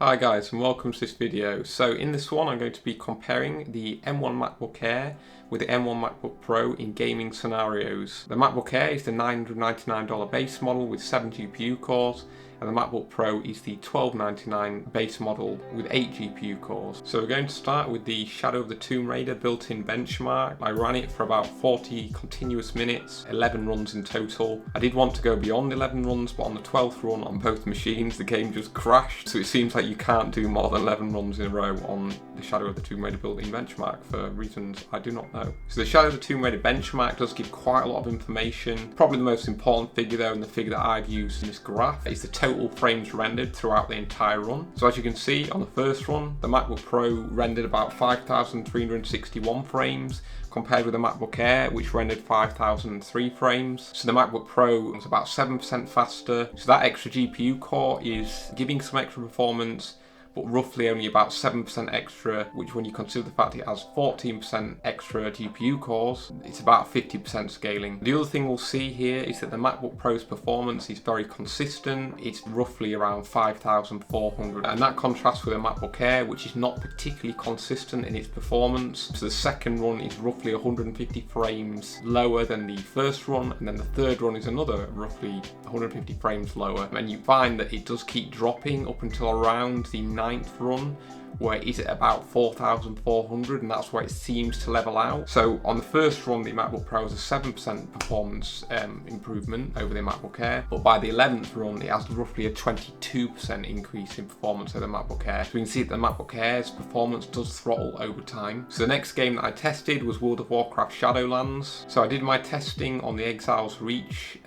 Hi guys, and welcome to this video. So in this one I'm going to be comparing the M1 MacBook Air with the M1 MacBook Pro in gaming scenarios. The MacBook Air is the $999 base model with 7 GPU cores, and the MacBook Pro is the $1299 base model with 8 GPU cores. So we're going to start with the Shadow of the Tomb Raider built-in benchmark. I ran it for about 40 continuous minutes, 11 runs in total. I did want to go beyond 11 runs, but on the 12th run on both machines the game just crashed, so it seems like you can't do more than 11 runs in a row on the Shadow of the Tomb Raider built-in benchmark for reasons I do not know. So the Shadow of the Tomb Raider benchmark does give quite a lot of information. Probably the most important figure though, and the figure that I've used in this graph, is the total frames rendered throughout the entire run. So as you can see on the first run, the MacBook Pro rendered about 5,361 frames, compared with the MacBook Air, which rendered 5,003 frames. So the MacBook Pro was about 7% faster. So that extra GPU core is giving some extra performance, but roughly only about 7% extra, which when you consider the fact it has 14% extra GPU cores, it's about 50% scaling. The other thing we'll see here is that the MacBook Pro's performance is very consistent. It's roughly around 5,400, and that contrasts with the MacBook Air, which is not particularly consistent in its performance. So the second run is roughly 150 frames lower than the first run, and then the third run is another roughly 150 frames lower. And you find that it does keep dropping up until around the 9th run, where it is at about 4,400, and that's where it seems to level out. So on the first run, the MacBook Pro has a 7% performance improvement over the MacBook Air, but by the 11th run, it has roughly a 22% increase in performance over the MacBook Air. So we can see that the MacBook Air's performance does throttle over time. So the next game that I tested was World of Warcraft Shadowlands. So I did my testing on the Exile's Reach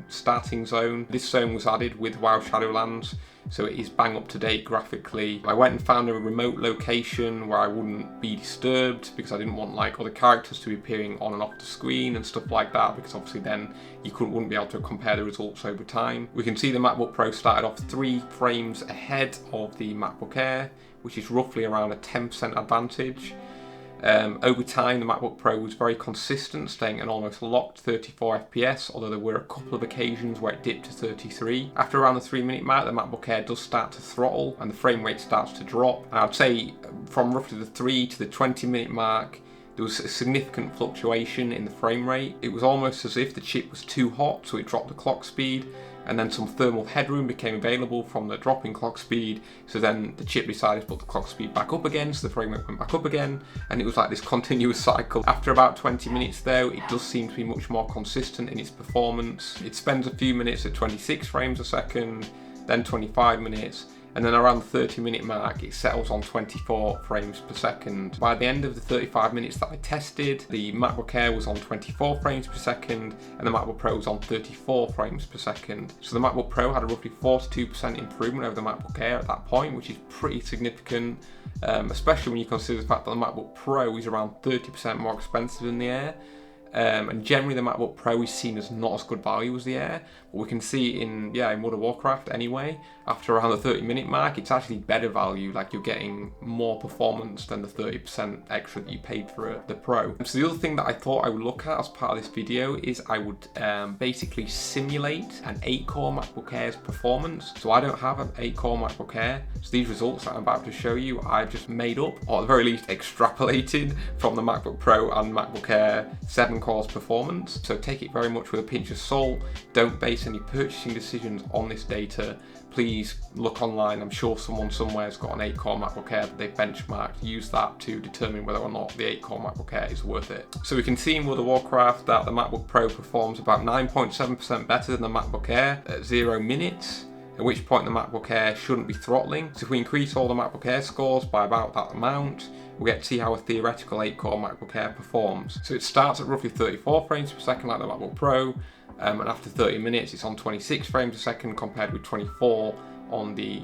starting zone. This zone was added with WoW Shadowlands, so it is bang up to date graphically. I went and found a remote location where I wouldn't be disturbed, because I didn't want like other characters to be appearing on and off the screen and stuff like that, because obviously then you wouldn't be able to compare the results over time. We can see the MacBook Pro started off 3 frames ahead of the MacBook Air, which is roughly around a 10% advantage. Over time, the MacBook Pro was very consistent, staying at an almost locked 34 FPS, although there were a couple of occasions where it dipped to 33. After around the 3-minute mark, the MacBook Air does start to throttle and the frame rate starts to drop. And I'd say from roughly the 3 to the 20-minute mark, there was a significant fluctuation in the frame rate. It was almost as if the chip was too hot, so it dropped the clock speed, and then some thermal headroom became available from the drop in clock speed, so then the chip decided to put the clock speed back up again, so the frame rate went back up again, and it was like this continuous cycle. After about 20 minutes though, it does seem to be much more consistent in its performance. It spends a few minutes at 26 frames a second, then 25 minutes, and then around the 30-minute mark it settles on 24 frames per second. By the end of the 35 minutes that I tested, the MacBook Air was on 24 frames per second and the MacBook Pro was on 34 frames per second. So the MacBook Pro had a roughly 42% improvement over the MacBook Air at that point, which is pretty significant, especially when you consider the fact that the MacBook Pro is around 30% more expensive than the Air. And generally the MacBook Pro is seen as not as good value as the Air, but we can see in World of Warcraft anyway, after around the 30-minute mark, it's actually better value, like you're getting more performance than the 30% extra that you paid for the Pro. So the other thing that I thought I would look at as part of this video is I would basically simulate an 8-core MacBook Air's performance. So I don't have an 8-core MacBook Air, so these results that I'm about to show you I've just made up, or at the very least extrapolated from the MacBook Pro and MacBook Air 7 cores performance. So take it very much with a pinch of salt. Don't base any purchasing decisions on this data. Please look online. I'm sure someone somewhere has got an 8-core MacBook Air that they've benchmarked. Use that to determine whether or not the 8-core MacBook Air is worth it. So we can see in World of Warcraft that the MacBook Pro performs about 9.7% better than the MacBook Air at 0 minutes, at which point the MacBook Air shouldn't be throttling. So if we increase all the MacBook Air scores by about that amount, we'll get to see how a theoretical 8-core MacBook Air performs. So it starts at roughly 34 frames per second like the MacBook Pro, and after 30 minutes it's on 26 frames a second compared with 24 on the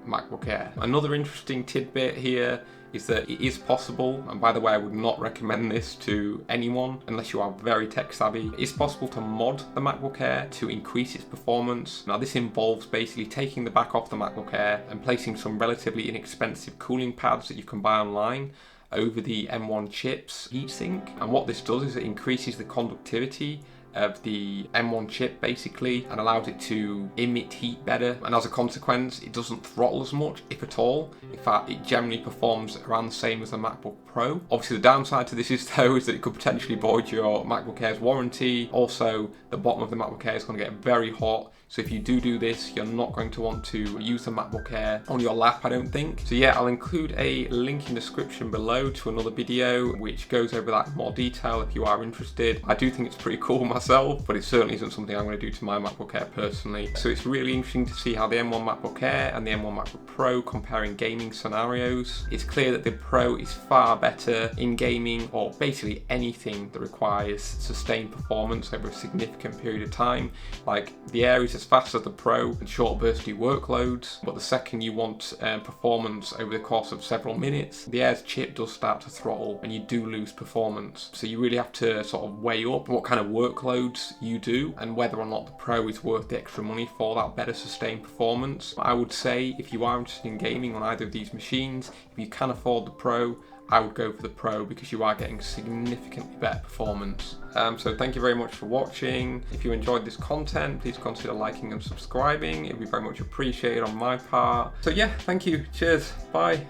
MacBook Air. Another interesting tidbit here is that it is possible, and by the way I would not recommend this to anyone unless you are very tech savvy, it's possible to mod the MacBook Air to increase its performance. Now this involves basically taking the back off the MacBook Air and placing some relatively inexpensive cooling pads that you can buy online over the M1 chip's heatsink, and what this does is it increases the conductivity of the M1 chip basically, and allows it to emit heat better, and as a consequence it doesn't throttle as much, if at all. In fact, it generally performs around the same as the MacBook Pro. Obviously the downside to this is though is that it could potentially void your MacBook Air's warranty. Also, the bottom of the MacBook Air is going to get very hot, so if you do this, you're not going to want to use the MacBook Air on your lap, I don't think. So yeah, I'll include a link in the description below to another video which goes over that in more detail if you are interested. I do think it's pretty cool myself, but it certainly isn't something I'm going to do to my MacBook Air personally. So it's really interesting to see how the M1 MacBook Air and the M1 MacBook Pro compare in gaming scenarios. It's clear that the Pro is far better in gaming, or basically anything that requires sustained performance over a significant period of time. Like, the Air is as fast as the Pro and short bursty workloads, but the second you want performance over the course of several minutes, the Air's chip does start to throttle and you do lose performance. So you really have to sort of weigh up what kind of workloads you do and whether or not the Pro is worth the extra money for that better sustained performance. I would say if you are interested in gaming on either of these machines, if you can afford the Pro, I would go for the Pro because you are getting significantly better performance. So thank you very much for watching. If you enjoyed this content, please consider liking and subscribing. It would be very much appreciated on my part. So yeah, thank you. Cheers. Bye.